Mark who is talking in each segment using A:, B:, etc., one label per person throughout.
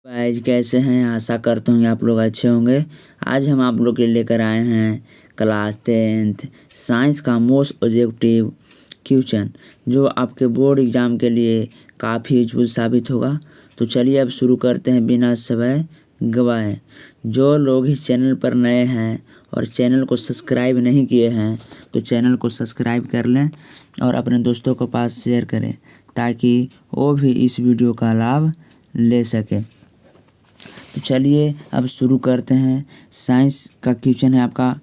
A: Guys कैसे हैं। आशा करता हूँ आप लोग अच्छे होंगे। आज हम आप लोग के लिए लेकर आए हैं क्लास 10th साइंस का मोस्ट ऑब्जेक्टिव क्वेश्चन जो आपके बोर्ड एग्ज़ाम के लिए काफ़ी यूजफुल साबित होगा। तो चलिए अब शुरू करते हैं बिना समय गवाए। जो लोग इस चैनल पर नए हैं और चैनल को सब्सक्राइब नहीं किए हैं तो चैनल को सब्सक्राइब कर लें और अपने दोस्तों के पास शेयर करें ताकि वो भी इस वीडियो का लाभ ले सके। तो चलिए अब शुरू करते हैं। साइंस का क्वेश्चन है आपका,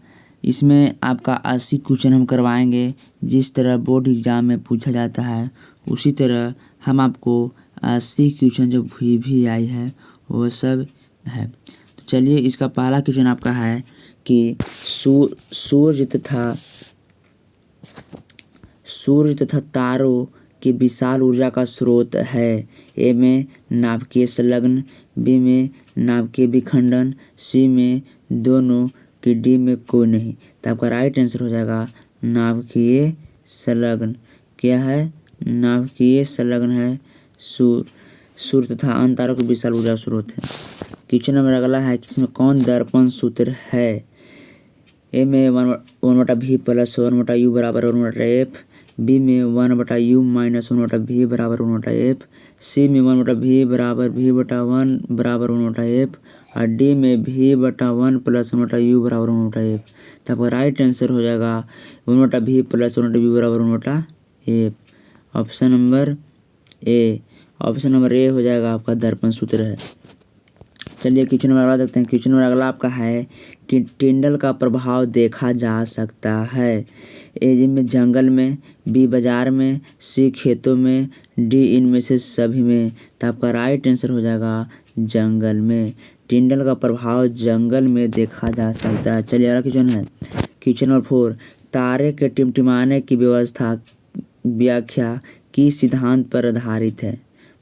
A: इसमें आपका 80 क्वेश्चन हम करवाएंगे। जिस तरह बोर्ड एग्ज़ाम में पूछा जाता है उसी तरह हम आपको 80 क्वेश्चन जो भी आई है वो सब है। तो चलिए इसका पहला क्वेश्चन आपका है कि सूर्य तथा तारों की विशाल ऊर्जा का स्रोत है। ए में नाभिकीय संलग्न, बी में नाभिकीय विखंडन, सी में दोनों की, डी में कोई नहीं। तो आपका राइट आंसर हो जाएगा नाभिकीय संलग्न। क्या है? नाभिकीय संलग्न है। सूर्य तथा अन्य तारों की विशाल ऊर्जा स्रोत है। क्वेश्चन नंबर अगला है कि इसमें कौन दर्पण सूत्र है। ए में 1/v + 1/u बराबर 1/f, बी में 1/u - 1/v बराबर 1/f, सी में 1/v बराबर v/1 बराबर 1/f और डी में v/1 + 1/u बराबर 1/f। तो आपका राइट आंसर हो जाएगा 1/v + 1/v बराबर 1/f। ऑप्शन नंबर ए हो जाएगा आपका दर्पण सूत्र है। चलिए क्वेश्चन नंबर अगला देखते हैं। क्वेश्चन नंबर अगला आपका है कि टिंडल का प्रभाव देखा जा सकता है। ए में जंगल में, बी बाजार में, सी खेतों में, डी इनमें से सभी में। तो आपका राइट आंसर हो जाएगा जंगल में। टिंडल का प्रभाव जंगल में देखा जा सकता है। चलिए अगला क्वेश्चन है क्वेश्चन नंबर 4, तारे के टिमटिमाने की व्याख्या किस सिद्धांत पर आधारित है।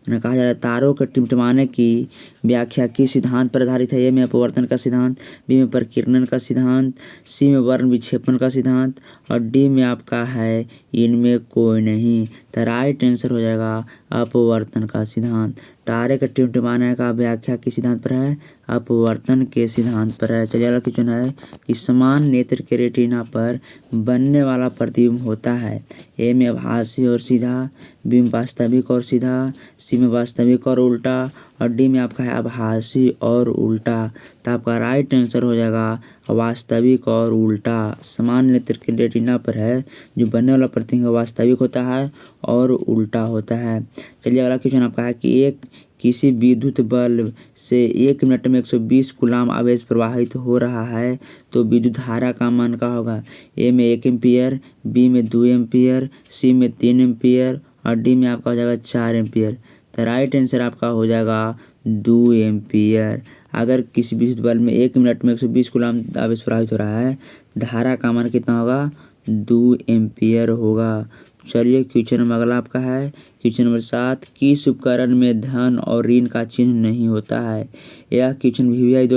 A: मैंने कहा जा रहा है तारों के टिमटिमाने की व्याख्या किस सिद्धांत पर आधारित है। ए में अपवर्तन का सिद्धांत, बी में प्रकीर्णन का सिद्धांत, सी में वर्ण विक्षेपण का सिद्धांत और डी में आपका है इनमें कोई नहीं। तो राइट आंसर हो जाएगा अपवर्तन का सिद्धांत। तारे के टिमटिमाने का व्याख्या किस सिद्धांत पर है? अपवर्तन के सिद्धांत पर है। चलिए अगला क्वेश्चन है कि समान नेत्र के रेटिना पर बनने वाला प्रतिबिंब होता है। ए में आभासी और सीधा, बी में वास्तविक और सीधा, सी में वास्तविक और उल्टा और डी में आपका है आभासी और उल्टा। तो आपका राइट आंसर हो जाएगा वास्तविक और उल्टा। समान नेत्र के रेटिना पर है जो बनने वाला प्रतिबिंब वास्तविक होता है और उल्टा होता है। चलिए अगला क्वेश्चन आपका है कि किसी विद्युत बल्ब से 1 मिनट में 120 कूलाम आवेश प्रवाहित हो रहा है तो विद्युत धारा का मान क्या होगा। ए में 1 एम्पीयर, बी में 2 एम्पीयर, सी में 3 एम्पीयर और डी में आपका हो जाएगा 4 एम्पीयर। तो राइट आंसर आपका हो जाएगा 2 एम्पीयर। अगर किसी विद्युत बल्ब में 1 मिनट में 120 कूलाम आवेश प्रवाहित हो रहा है, धारा का मान कितना होगा? 2 एम्पीयर होगा। चलिए क्वेश्चन नंबर अगला आपका है क्वेश्चन नंबर 7, किस उपकरण में धन और ऋण का चिन्ह नहीं होता है। यह क्वेश्चन VVI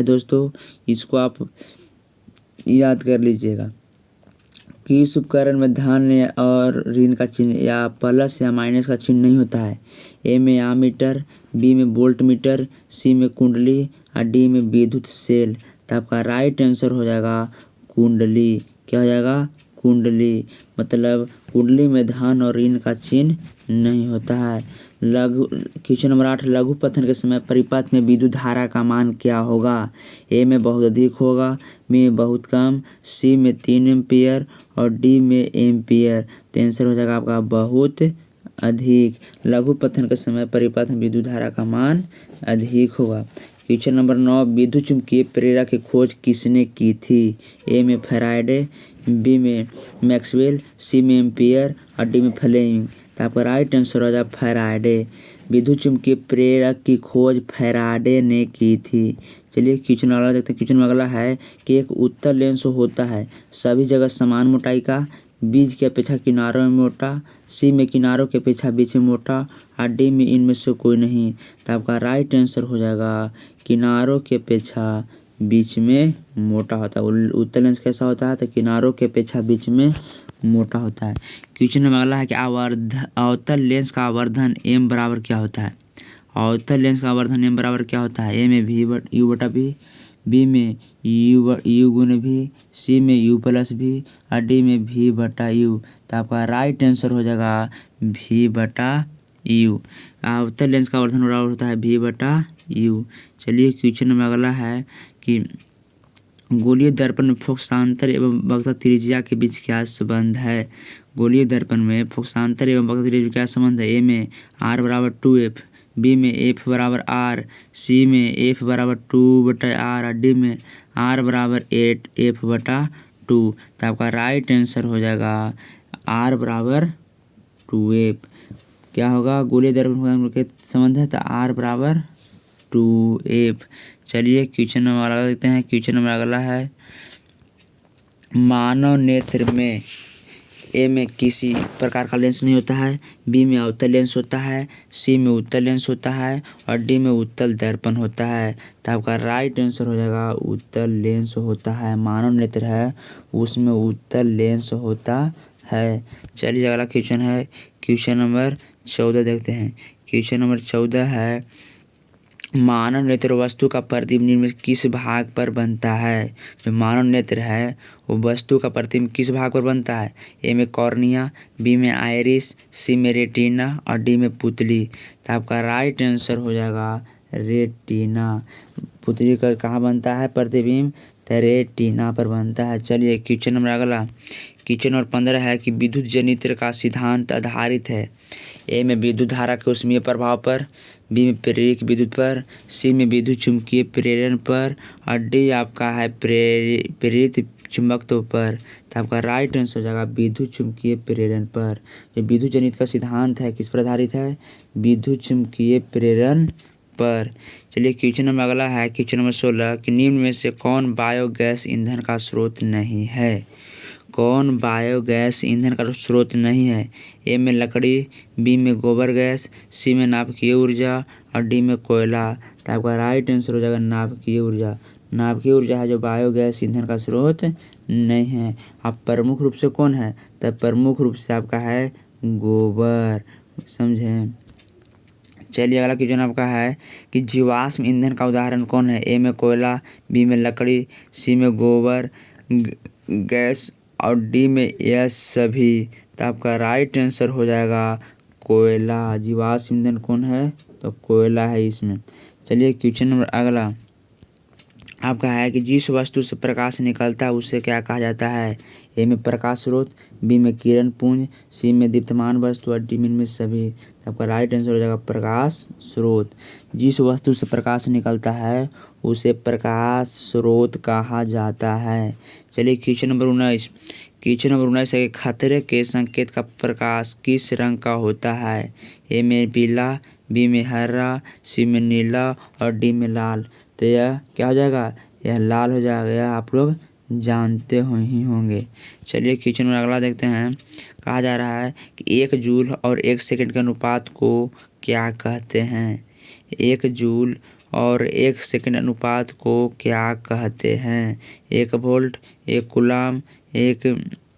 A: दोस्तों, इसको आप याद कर लीजिएगा। किस उपकरण में धन और ऋण का चिन्ह या प्लस या माइनस का चिन्ह नहीं होता है। ए में आमीटर, बी में वोल्ट मीटर, सी में कुंडली और डी में विद्युत सेल। तो आपका राइट आंसर हो जाएगा कुंडली। क्या हो जाएगा? कुंडली। मतलब कुंडली में धन और ऋण का चिन्ह नहीं होता है। क्वेश्चन नंबर 8, लघु पतन के समय परिपथ में विद्युत धारा का मान क्या होगा। ए में बहुत अधिक होगा, बी में बहुत कम, सी में 3 एम्पीयर और डी में एम्पीयर। तो आंसर हो जाएगा आपका बहुत अधिक। लघु पतन के समय परिपथ में विद्युत धारा का मान अधिक होगा। क्वेश्चन नंबर 9, विद्युत चुम्बकीय प्रेरक की खोज किसने की थी। ए में फैराडे, बी में मैक्सवेल, सी में एम्पियर और डी में फ्लेमिंग। तो आपका राइट आंसर हो जाएगा फैराडे। विद्युत चुम्बकीय प्रेरक की खोज फैराडे ने की थी। चलिए क्वेश्चन अगला देखते हैं। क्वेश्चन अगला है कि एक उत्तल लेंस होता है सभी जगह समान मोटाई का, बीच की अपेक्षा किनारों में मोटा, सी में किनारों की अपेक्षा बीच में मोटा और डी में इनमें से कोई नहीं। तो आपका राइट आंसर हो जाएगा किनारों की अपेक्षा बीच में मोटा होता है। उत्तल लेंस कैसा होता है? तो किनारों की अपेक्षा बीच में मोटा होता है। क्वेश्चन नंबर अगला है कि अवतल लेंस का आवर्धन m बराबर क्या होता है। अवतल लेंस का आवर्धन नियम बराबर क्या होता है? ए में यू बटा भी, बी में यू गुने भी, सी में यू प्लस भी और डी में भी बटा यू। तो आपका राइट आंसर हो जाएगा भी बटा यू। अवतल लेंस का आवर्धन बराबर होता है भी बटा यू। चलिए क्वेश्चन नंबर अगला है कि गोलीय दर्पण में फोकसांतर एवं वक्रता त्रिज्या के बीच क्या संबंध है? गोलीय दर्पण में फोकसांतर एवं वक्रता त्रिज्या क्या संबंध है? ए में आर बराबर 2f, बी में एफ बराबर आर, सी में एफ बराबर 2/r और डी में आर बराबर 8f बटा 2। तो आपका राइट आंसर हो जाएगा आर बराबर 2f। क्या होगा? गोलीय दर्पण के संबंध है तो आर बराबर 2f। चलिए क्वेश्चन नंबर अगला देखते हैं। क्वेश्चन नंबर अगला है मानव नेत्र में ए में किसी प्रकार का लेंस नहीं होता है, बी में अवतल लेंस होता है, सी में उत्तल लेंस होता है और डी में उत्तल दर्पण होता है। तो आपका राइट आंसर हो जाएगा उत्तल लेंस होता है। मानव नेत्र है उसमें उत्तल लेंस होता है। चलिए अगला क्वेश्चन है क्वेश्चन नंबर 14 देखते हैं। क्वेश्चन नंबर 14 है मानव नेत्र वस्तु का प्रतिबिंब में किस भाग पर बनता है? जो मानव नेत्र है वो वस्तु का प्रतिबिंब किस भाग पर बनता है? ए में कॉर्निया, बी में आइरिस, सी में रेटिना और डी में पुतली। तो आपका राइट आंसर हो जाएगा रेटिना। पुतली का कहाँ बनता है प्रतिबिंब? तो रेटिना पर बनता है। चलिए क्वेश्चन नंबर अगला क्वेश्चन नंबर 15 है कि विद्युत जनित्र का सिद्धांत आधारित है ए में विद्युत धारा के ऊष्मीय प्रभाव पर, बी में प्रेरित विद्युत पर, सी में विद्युत चुम्बकीय प्रेरण पर और डी आपका है प्रेरित चुंबकत्व पर। तो आपका राइट आंसर हो जाएगा विद्युत चुम्बकीय प्रेरण पर। जो विद्युत जनित का सिद्धांत है किस पर आधारित है? विद्युत चुम्बकीय प्रेरण पर। चलिए क्वेश्चन नंबर अगला है क्वेश्चन नंबर 16 कि निम्न में से कौन बायोगैस ईंधन का स्रोत नहीं है? कौन बायोगैस ईंधन का स्रोत नहीं है? ए में लकड़ी, बी में गोबर गैस, सी में नाभिकीय ऊर्जा और डी में कोयला। तो आपका राइट आंसर हो जाएगा नाभिकीय ऊर्जा। नाभिकीय ऊर्जा है जो बायोगैस ईंधन का स्रोत नहीं है। अब प्रमुख रूप से कौन है? तो प्रमुख रूप से आपका है गोबर। समझे? चलिए अगला क्वेश्चन आपका है कि जीवाश्म ईंधन का उदाहरण कौन है? ए में कोयला, बी में लकड़ी, सी में गोबर गैस और डी में यह सभी। तो आपका राइट आंसर हो जाएगा कोयला। जीवाश्म ईंधन कौन है? तो कोयला है इसमें। चलिए क्वेश्चन नंबर अगला आपका है कि जिस वस्तु से प्रकाश निकलता है उसे क्या कहा जाता है? ए में प्रकाश स्रोत, बी में किरण पुंज, सी में दीप्तमान वस्तु और डी में सभी। तो आपका राइट आंसर हो जाएगा प्रकाश स्रोत। जिस वस्तु से प्रकाश निकलता है उसे प्रकाश स्रोत कहा जाता है। चलिए क्वेश्चन नंबर 19 क्वेश्चन नंबर 19 है कि खतरे के संकेत का प्रकाश किस रंग का होता है? ए में पीला, बी में हरा, सी में नीला और डी में लाल। तो यह क्या हो जाएगा? यह लाल हो जाएगा। यह आप लोग जानते ही होंगे। चलिए क्वेश्चन नंबर अगला देखते हैं। कहा जा रहा है कि 1 जूल और 1 सेकंड के अनुपात को क्या कहते हैं? 1 जूल और 1 सेकंड अनुपात को क्या कहते हैं? 1 वोल्ट, 1 कूलाम, 1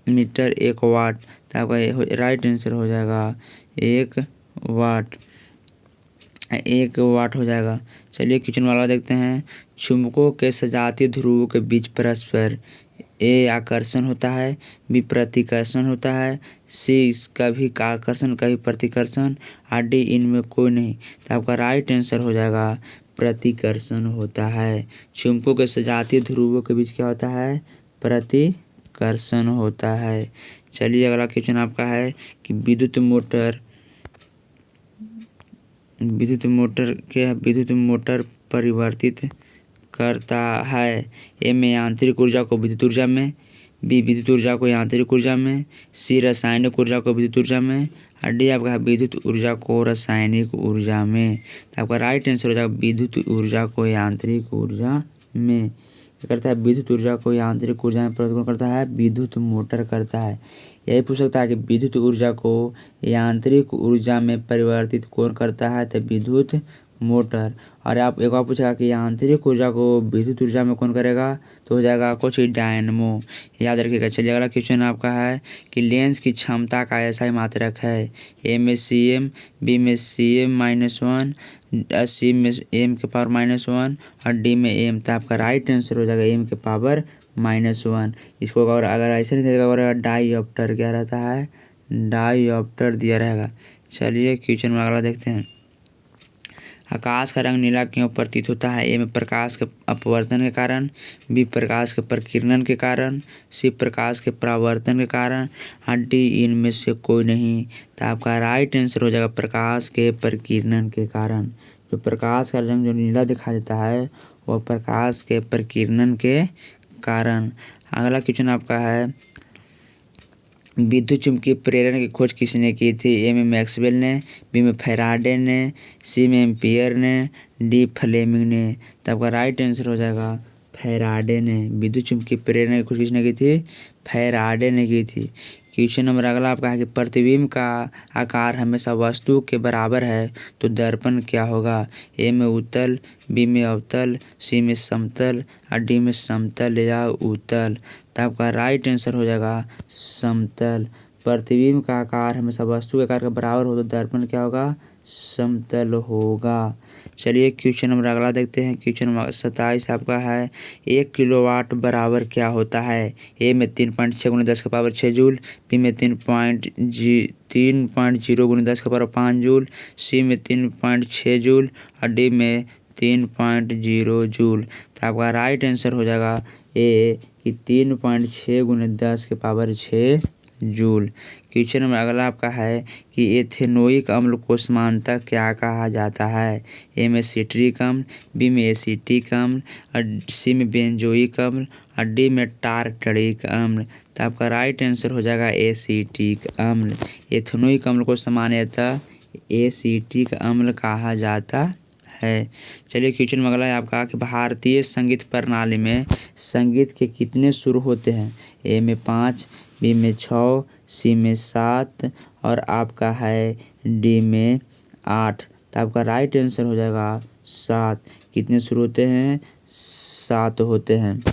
A: मीटर, 1 वाट। तो आपका राइट आंसर हो जाएगा 1 वाट। 1 वाट हो जाएगा। चलिए क्वेश्चन वाला देखते हैं। चुंबकों के सजातीय ध्रुवों के बीच परस्पर ए आकर्षण होता है, बी प्रतिकर्षण होता है, सी कभी आकर्षण कभी प्रतिकर्षण और डी इनमें कोई नहीं। तो आपका राइट आंसर हो जाएगा प्रतिकर्षण होता है। चुंबकों के सजातीय ध्रुवों के बीच क्या होता है? प्रतिकर्षण होता है। चलिए अगला क्वेश्चन आपका है कि विद्युत मोटर परिवर्तित करता है। ए में यांत्रिक ऊर्जा को विद्युत ऊर्जा में, बी विद्युत ऊर्जा को यांत्रिक ऊर्जा में, सी रासायनिक ऊर्जा को विद्युत ऊर्जा में और डी आपका विद्युत ऊर्जा को रासायनिक ऊर्जा में। तो आपका राइट आंसर हो जाएगा विद्युत ऊर्जा को यांत्रिक ऊर्जा में। क्या करता है? विद्युत ऊर्जा को यांत्रिक ऊर्जा में परिवर्तित करता है, विद्युत मोटर करता है। यही पूछ सकता है कि विद्युत ऊर्जा को यांत्रिक ऊर्जा में परिवर्तित कौन करता है? तो विद्युत मोटर। और आप एक और पूछेगा कि यांत्रिक ऊर्जा को विद्युत ऊर्जा में कौन करेगा? तो हो जाएगा कुछ डायनमो। याद रखिएगा। चलिए अगला क्वेश्चन आपका है कि लेंस की क्षमता का ऐसा ही मात्रक है। ए में cm, बी में cm-1, सी में m के पावर -1 और डी में m, तो आपका राइट आंसर हो जाएगा m के पावर -1। इसको अगर ऐसे नहीं देगा अगर डाईऑप्टर क्या रहता है, डाईऑप्टर दिया रहेगा। चलिए क्वेश्चन में अगला देखते हैं। आकाश का रंग नीला क्यों प्रतीत होता है? ए में प्रकाश के अपवर्तन के कारण, बी प्रकाश के प्रकीर्णन के कारण, सी प्रकाश के परावर्तन के कारण और डी इनमें से कोई नहीं। तो आपका राइट आंसर हो जाएगा प्रकाश के प्रकीर्णन के कारण। जो प्रकाश का रंग जो नीला दिखा देता है वह प्रकाश के प्रकीर्णन के कारण। अगला क्वेश्चन आपका है, विद्युत चुम्बकीय प्रेरण की खोज किसने की थी? ए में मैक्सवेल ने, बी में फैराडे ने, सी में एम्पियर ने, डी फ्लेमिंग ने। तब आपका राइट आंसर हो जाएगा फैराडे ने। विद्युत चुम्बकीय प्रेरण की खोज किसने की थी? फैराडे ने की थी। क्वेश्चन नंबर अगला आपका है कि प्रतिबिंब का आकार हमेशा वस्तु के बराबर है तो दर्पण क्या होगा? ए में उत्तल, बी में अवतल, सी में समतल और डी में समतल या उत्तल। तो आपका राइट आंसर हो जाएगा समतल। प्रतिबिंब का आकार हमेशा वस्तु के आकार के बराबर हो तो दर्पण क्या होगा? समतल होगा। चलिए क्वेश्चन नंबर अगला देखते हैं। क्वेश्चन नंबर 27 आपका है, 1 किलोवाट बराबर क्या होता है? ए में 3.6 × 10⁻6 जूल, बी में 3.0 × 10⁻5 जूल, सी में 3.6 जूल और डी में 3.0 जूल। तो आपका राइट आंसर हो जाएगा ए कि 3.6 × 10⁻6 जूल। क्वेश्चन नंबर अगला आपका है कि एथेनोइक अम्ल को सामान्यतः क्या कहा जाता है? ए में सिट्रिक अम्ल, बी में एसिटिक अम्ल और सी में बेंजोइक अम्ल और डी में टारटरिक अम्ल। तो आपका राइट आंसर हो जाएगा एसिटिक अम्ल। एथेनोइक अम्ल को सामान्यतः एसिटिक अम्ल कहा जाता है। चलिए क्वेश्चन में अगला है आपका कि भारतीय संगीत प्रणाली में संगीत के कितने सुर होते हैं? ए में 5, बी में 6, सी में 7 और आपका है डी में 8। तो आपका राइट आंसर हो जाएगा 7। कितने सुर होते हैं? 7 होते हैं।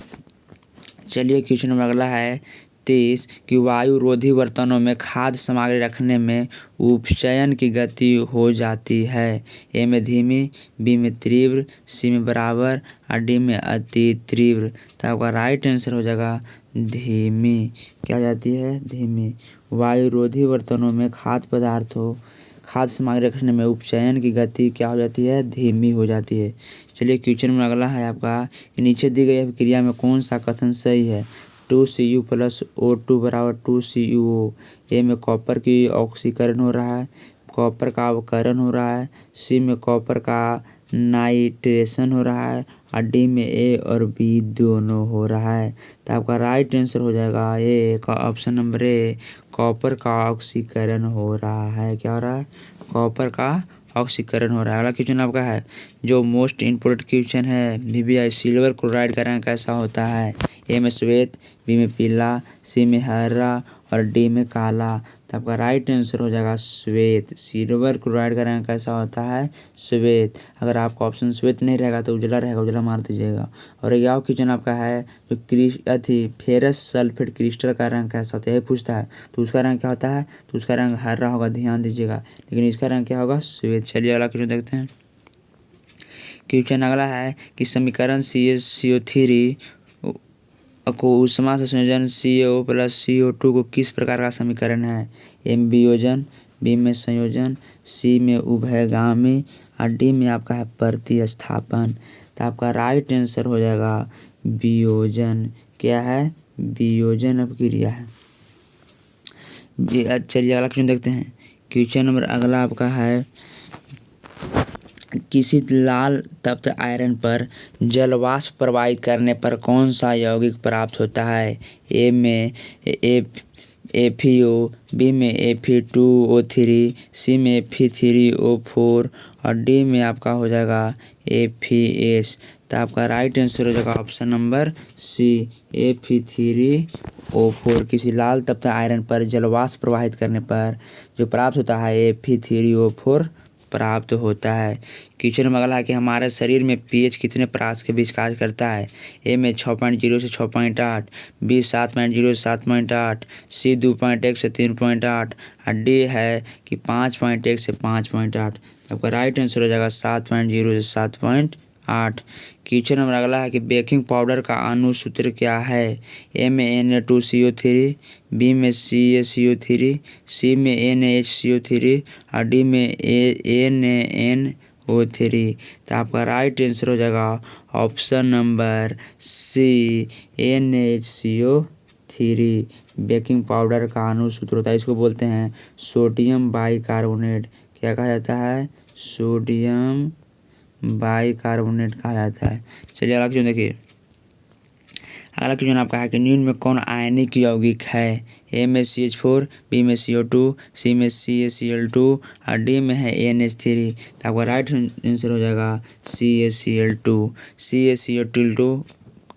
A: चलिए क्वेश्चन में अगला है 30 कि वायुरोधी बर्तनों में खाद्य सामग्री रखने में उपचयन की गति हो जाती है। ए में धीमी, बी में तीव्र, सी में बराबर और डी में अति तीव्र। तो आपका राइट आंसर हो जाएगा धीमी। क्या हो जाती है? धीमी। वायुरोधी बर्तनों में खाद्य सामग्री रखने में उपचयन की गति क्या हो जाती है? धीमी हो जाती है। चलिए क्वेश्चन में अगला है आपका कि नीचे दी गई अभिक्रिया में कौन सा कथन सही है? 2Cu + O2 = 2CuO। ए में कॉपर की ऑक्सीकरण हो रहा है, कॉपर का अवकरण हो रहा है, सी में कॉपर का नाइट्रेशन हो रहा है और डी में ए और बी दोनों हो रहा है। तो आपका राइट आंसर हो जाएगा ए का ऑप्शन नंबर ए, कॉपर का ऑक्सीकरण हो रहा है। क्या हो रहा है? कॉपर का ऑक्सीकरण हो रहा है। अगला क्वेश्चन आपका है जो मोस्ट इम्पोर्टेंट क्वेश्चन है, VBI सिल्वर क्लोराइड का रंग कैसा होता है? ए में श्वेत, बी में पीला, सी में हरा और डी में काला। तो आपका राइट आंसर हो जाएगा श्वेत। सिल्वर क्लोराइड का रंग कैसा होता है? श्वेत। अगर आपका ऑप्शन श्वेत नहीं रहेगा तो उजला रहेगा, उजला मार दीजिएगा। और एक और क्वेश्चन आपका है जो फेरस सल्फेट क्रिस्टल का रंग कैसा होता है, ये पूछता है। तो उसका रंग क्या होता है? तो उसका रंग हरा होगा, ध्यान दीजिएगा। लेकिन इसका रंग क्या होगा? श्वेत। चलिए अगला क्वेश्चन देखते हैं। क्वेश्चन अगला है कि समीकरण CaCO3 को ऊष्मा से संयोजन CO + CO2 को किस प्रकार का समीकरण है? ए में वियोजन, बी में संयोजन, सी में उभयगामी और डी में आपका है प्रतिस्थापन। तो आपका राइट आंसर हो जाएगा वियोजन। क्या है? वियोजन अभिक्रिया है। चलिए अगला क्वेश्चन देखते हैं। क्वेश्चन नंबर अगला आपका है किसी लाल तप्त आयरन पर जल वाष्प प्रवाहित करने पर कौन सा यौगिक प्राप्त होता है? ए में FeO, बी में Fe2O3, सी में Fe3O4 और डी में आपका हो जाएगा FeS। तो आपका राइट आंसर हो जाएगा ऑप्शन नंबर सी, Fe3O4। किसी लाल तप्त आयरन पर जल वाष्प प्रवाहित करने पर जो प्राप्त होता है Fe3O4 प्राप्त होता है। क्वेश्चन में अगला है कि हमारे शरीर में pH कितने परास के बीच कार्य करता है? ए में 6.0 से 6.8, बी 7.0 से 7.8, सी 2.1 से 3.8 और डी है कि 5.1 से 5.8। आपका राइट आंसर हो जाएगा 7.0 से 7.8। क्वेश्चन नंबर अगला है कि बेकिंग पाउडर का अणु सूत्र क्या है। ए में Na2CO3, बी में CaCO3, सी में NaHCO3 और डी में NaNO3। तो आपका राइट आंसर हो जाएगा option number C NaHCO3। Baking powder का अणु सूत्र होता है, इसको बोलते हैं सोडियम बाइकार्बोनेट। क्या कहा जाता है? सोडियम बाइकार्बोनेट कहा जाता है। चलिए अगला क्वेश्चन देखिए। अगला क्वेश्चन आपका है कि निम्न में कौन आयनिक यौगिक है। ए में CH4, बी में CO2, सी में CaCl2 और डी में है NH3। तो आपका राइट आंसर हो जाएगा CaCl2।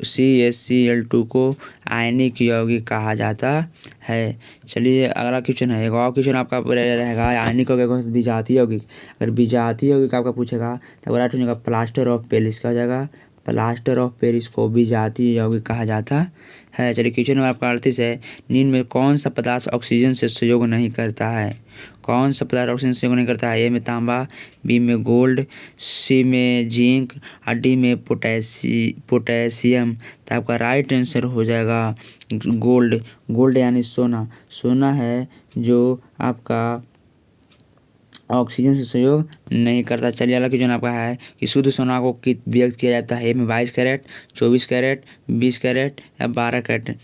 A: CaCl2 को आयनिक यौगिक कहा जाता है। चलिए अगला क्वेश्चन है, एक और क्वेश्चन आपका रहेगा आयनिक यौगिक विजातीय यौगिक। अगर विजातीय यौगिक आपका पूछेगा तो राइट हो जाएगा प्लास्टर ऑफ पेरिस। का हो जाएगा प्लास्टर ऑफ पेरिस को विजातीय यौगिक कहा जाता है। चलिए क्वेश्चन नंबर आपका 38 है, निम्न में कौन सा पदार्थ ऑक्सीजन से सहयोग नहीं करता है। कौन सा पदार्थ ऑक्सीजन से सहयोग नहीं करता है। ए में तांबा, बी में गोल्ड, सी में जिंक और डी में पोटेशियम। तो आपका राइट आंसर हो जाएगा गोल्ड। गोल्ड यानी सोना। सोना है जो आपका ऑक्सीजन से सहयोग नहीं करता। चलिए अगला क्वेश्चन आपका है कि शुद्ध सोना को व्यक्त किया जाता है। ए में 22 कैरेट, 24 कैरेट, 20 कैरेट या 12 कैरेट।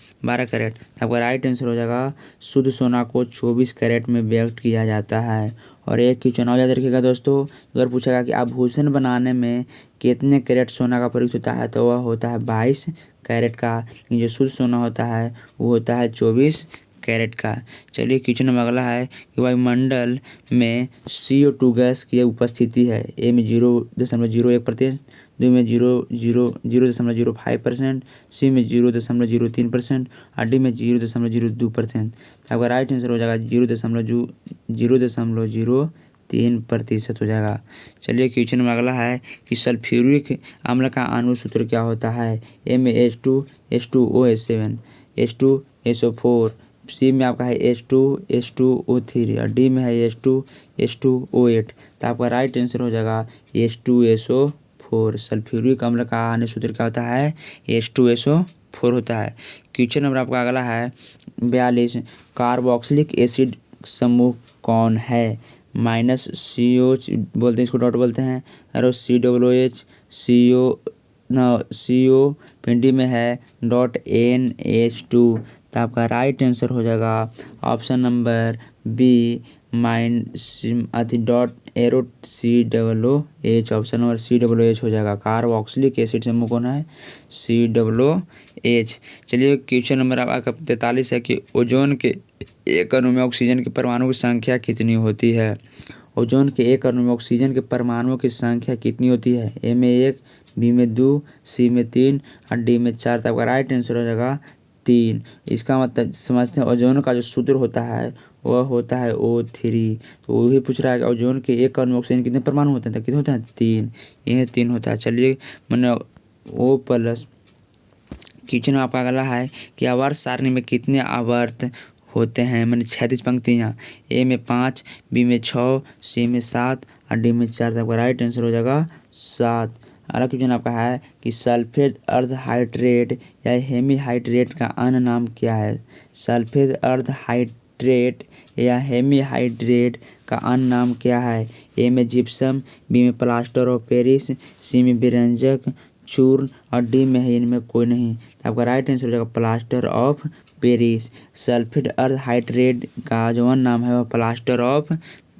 A: आपका राइट आंसर हो जाएगा शुद्ध सोना को 24 कैरेट में व्यक्त किया जाता है। और एक क्वेश्चन और याद रखिएगा दोस्तों, अगर पूछेगा कि आभूषण बनाने में कितने कैरेट सोना का प्रयुक्त होता है तो वह होता है 22 कैरेट का। लेकिन जो शुद्ध सोना होता है वो होता है 24 कैरेट का। चलिए क्वेश्चन नंबर अगला है कि वायुमंडल में CO2 गैस की उपस्थिति है। ए में 0.01%, बी में 0.05%, सी में 0.03% और डी में 0.02%। आपका राइट आंसर हो जाएगा 0.03% हो जाएगा। चलिए क्वेश्चन नंबर अगला है कि सल्फ्यूरिक अम्ल का अणु सूत्र क्या होता है। ए में H2H2OH7, H2SO4, सी में आपका है H2H2O3 और डी में है H2H2O8। तो आपका राइट आंसर हो जाएगा H2SO4। सल्फ्यूरिक अम्ल का अणु सूत्र क्या होता है? H2SO4 होता है। क्वेश्चन नंबर आपका अगला है 42, कार्बोक्सिलिक एसिड समूह कौन है। -COH बोलते हैं, इसको डॉट बोलते हैं, और COOH, CO पिंडी में है .NH2। तो आपका राइट आंसर हो जाएगा option number B .COOH। Option number COOH हो जाएगा। कार्बोक्सिलिक एसिड समूह कौन है? COOH। चलिए क्वेश्चन नंबर आपका 43 है कि ओजोन के एक अणु में ऑक्सीजन के परमाणु की संख्या कितनी होती है। ओजोन के एक अणु में ऑक्सीजन के परमाणुओं की संख्या कितनी होती है। ए में 1, बी में 2, सी में 3 और डी में 4। तो आपका राइट आंसर हो जाएगा 3। इसका मतलब समझते हैं ओजोन का जो सूत्र होता है वह होता है O3। तो वही पूछ रहा है कि ओजोन के एक अणु में ऑक्सीजन कितने परमाणु होते हैं, तो कितने होते हैं? 3। यह 3 होता है। चलिए मैंने O+। क्वेश्चन आपका अगला है कि आवर्त सारणी में कितने आवर्त होते हैं, मैंने 36 पंक्तियाँ। ए में 5, बी में 6, सी में 7 और डी में 4। आपका राइट आंसर हो जाएगा 7। अगला क्वेश्चन आपका है कि सल्फेट अर्ध हाइड्रेट या हेमी हाइड्रेट का अन्य नाम क्या है। सल्फेट अर्ध हाइड्रेट या हेमी हाइड्रेट का अन्य नाम क्या है। ए में जिप्सम, बी में प्लास्टर ऑफ पेरिस, सी में विरंजक चूर्ण और डी में है इनमें कोई नहीं। आपका राइट आंसर हो जाएगा प्लास्टर ऑफ पेरिस। सल्फेट अर्ध हाइड्रेट का जो नाम है वह प्लास्टर ऑफ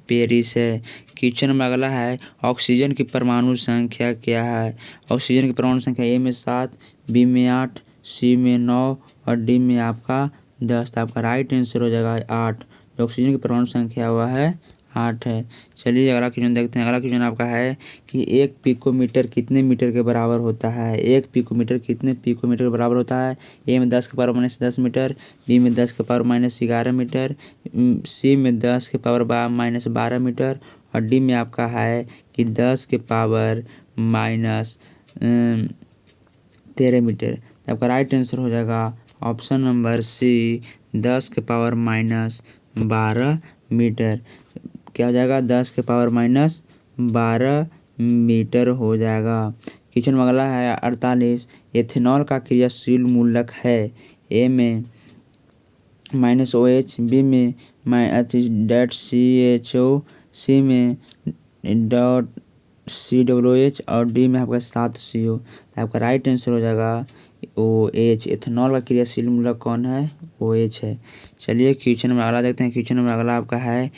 A: पेरिस है। क्वेश्चन में अगला है ऑक्सीजन की परमाणु संख्या क्या है। ऑक्सीजन की परमाणु संख्या ए में 7, बी में 8, सी में 9 और डी में आपका 10। आपका राइट आंसर हो जाएगा 8। जो ऑक्सीजन की परमाणु संख्या हुआ है 8 है। चलिए अगला क्वेश्चन देखते हैं। अगला क्वेश्चन आपका है कि 1 पिकोमीटर कितने मीटर के बराबर होता है। 1 पिकोमीटर कितने पिकोमीटर के बराबर होता है। ए में 10⁻⁻10 मीटर, बी में 10⁻⁻11 मीटर, सी में 10⁻⁻12 मीटर और डी में आपका है कि 10⁻13 मीटर। आपका राइट आंसर हो जाएगा ऑप्शन नंबर सी 10⁻12 मीटर। क्या हो जाएगा? 10⁻12 12 मीटर हो जाएगा। क्वेश्चन में अगला है 48, एथेनॉल का क्रियाशील मूलक है। ए में -OH, बी में -CHO, सी में .COOH और डी में आपका 7CO। तो आपका राइट आंसर हो जाएगा OH। एथेनॉल का क्रियाशील मूलक कौन है? OH है। चलिए क्वेश्चन में अगला देखते हैं। क्वेश्चन में अगला आपका है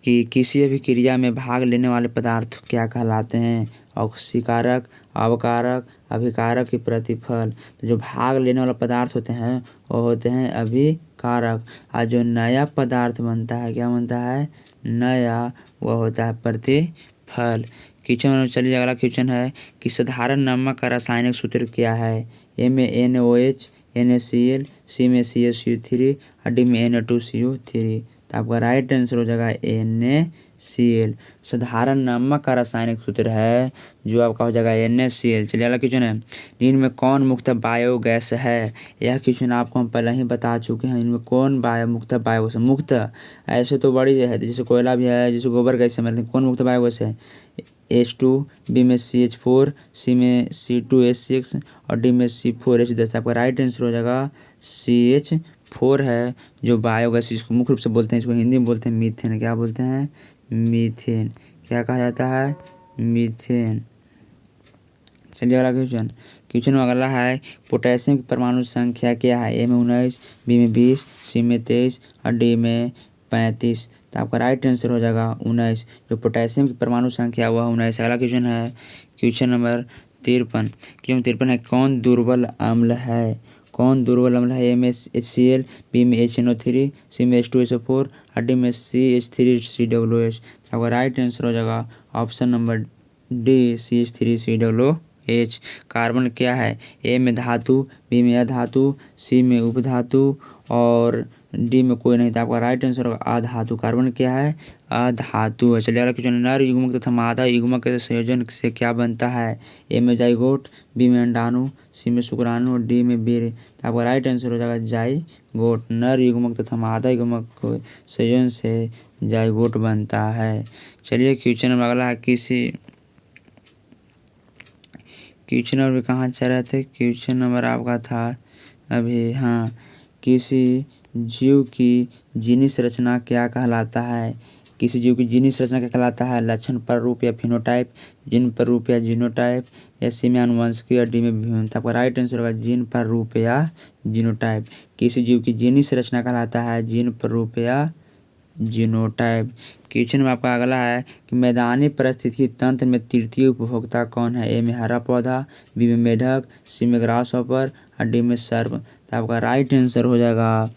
A: कि किसी भी क्रिया में भाग लेने वाले पदार्थ क्या कहलाते हैं? ऑक्सीकारक, अवकारक, अभिकारक की प्रतिफल। तो जो भाग लेने वाला पदार्थ होते हैं वो होते हैं अभिकारक, और जो नया पदार्थ बनता है क्या बनता है? नया, वह होता है प्रतिफल। क्वेश्चन में चलिए अगला क्वेश्चन है कि साधारण नमक का रासायनिक सूत्र क्या है? ए में NaOH, NaCl, सी में CaCO3 और डी में Na2CO3। तो आपका राइट आंसर हो जाएगा NaCl। साधारण नमक का रासायनिक सूत्र है जो आपका हो जाएगा NaCl। चलिए अगला क्वेश्चन है, निम्न में कौन मुक्त बायोगैस है? यह क्वेश्चन आपको हम पहले ही बता चुके हैं। इनमें कौन मुक्त बायोगैस है? मुक्त ऐसे तो बड़ी है, जैसे कोयला भी है, जैसे गोबर गैस है, कौन मुक्त बायोगैस है? H2, बी में CH4, सी में C2H6 और डी में C4H10। आपका राइट आंसर हो जाएगा CH4 है जो बायोगैस, इसको मुख्य रूप से बोलते हैं, इसको हिंदी में बोलते हैं मीथेन। क्या बोलते हैं? मीथेन। क्या कहा जाता है? मीथेन। चलिए अगला क्वेश्चन। क्वेश्चन में अगला है पोटेशियम की परमाणु संख्या क्या है? ए में 19, बी में 20, सी में 23 और डी में 35। तो आपका राइट आंसर हो जाएगा 19। जो पोटेशियम की परमाणु संख्या हुआ 19। अगला क्वेश्चन है क्वेश्चन नंबर 53। क्वेश्चन 53 है कौन दुर्बल अम्ल है? कौन दुर्बल अम्ल है? ए में HCl, बी में HNO3, सी में H2SO4 और डी में CH3COOH। आपका राइट आंसर हो जाएगा option number D CH3COOH। Carbon क्या है? ए में धातु, बी में अधातु, सी में उपधातु और डी में कोई नहीं था। आपका राइट आंसर होगा अधातु। कार्बन क्या है? अधातु है। चलिए अगला क्वेश्चन, नर युग्मक तथा मादा युग्मक के संयोजन से क्या बनता है? ए में जाइगोट, बी में अंडाणु, सी में शुक्राणु और डी में वीर्य। तो आपका राइट आंसर हो जाएगा जाइगोट। नर युग्मक तथा मादा युग्मक के संयोजन से जाइगोट बनता है। चलिए क्वेश्चन नंबर अगला है क्वेश्चन नंबर कहाँ चल रहे थे? क्वेश्चन नंबर आपका था अभी, हाँ, किसी जीव की जीनी संरचना क्या कहलाता है? किसी जीव की जीनी संरचना क्या कहलाता है? लक्षण प्ररूप या फिनोटाइप, जीन प्ररूप या जीनोटाइप, या सी में आनुवंशिकी और डी में भिन्नता। आपका राइट आंसर होगा जीन प्ररूप या जीनोटाइप। किसी जीव की जीनी संरचना कहलाता है जीन प्ररूप या जीनोटाइप। क्वेश्चन में आपका अगला है कि मैदानी पारिस्थितिकी तंत्र में तृतीय उपभोक्ता कौन है? ए में हरा पौधा, बी में मेढक, सी में ग्रासहॉपर और डी में सर्प। तो आपका राइट आंसर हो जाएगा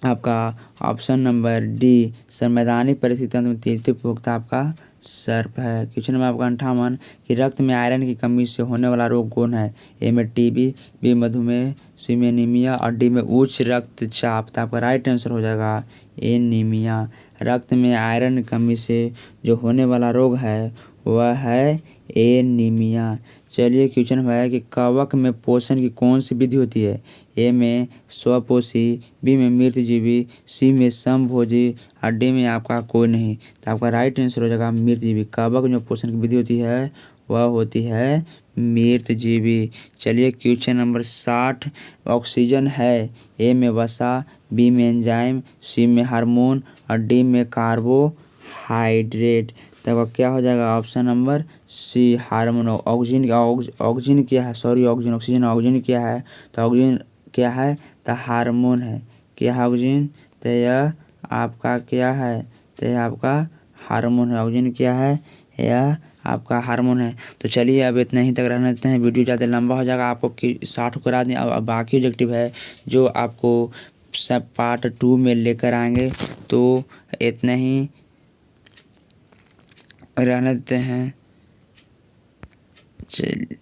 A: आपका ऑप्शन नंबर डी मैदानी पारिस्थितिकी तंत्र में तृतीय उपभोक्ता आपका सर्प है। क्वेश्चन में आपका 58 कि रक्त में आयरन की कमी से होने वाला रोग कौन है? ए में TB, बी मधुमेह, सी में एनीमिया और डी में उच्च रक्तचाप। तो आपका राइट आंसर हो जाएगा एनीमिया। रक्त में आयरन की कमी से जो होने वाला रोग है वह है एनीमिया। चलिए क्वेश्चन है कि कवक में पोषण की कौन सी विधि होती है? ए में स्वपोषी, बी में मृतजीवी, सी में समभोजी और डी में आपका कोई नहीं। तो आपका राइट आंसर हो जाएगा मृतजीवी। कवक में पोषण की विधि होती है वह होती है मृतजीवी। चलिए क्वेश्चन नंबर 60, ऑक्सीजन है? ए में वसा, बी में एंजाइम, सी में हार्मोन और डी में कार्बोहाइड्रेट। तब क्या हो जाएगा option number C hormone. Oxygen क्या है? ऑक्सीजन क्या है? तो ऑक्सीजन क्या है? तो हार्मोन है। क्या है ऑक्सीजन? तो यह आपका क्या है? तो यह आपका हार्मोन है। ऑक्सीजन क्या है? यह आपका हार्मोन है। तो चलिए अब इतना ही तक रहने देते हैं, वीडियो ज़्यादा लंबा हो जाएगा। आपको 60 करा दें। अब बाकी ऑब्जेक्टिव है जो आपको सब पार्ट 2 में लेकर आएंगे। तो इतना ही रहने देते हैं। चलिए।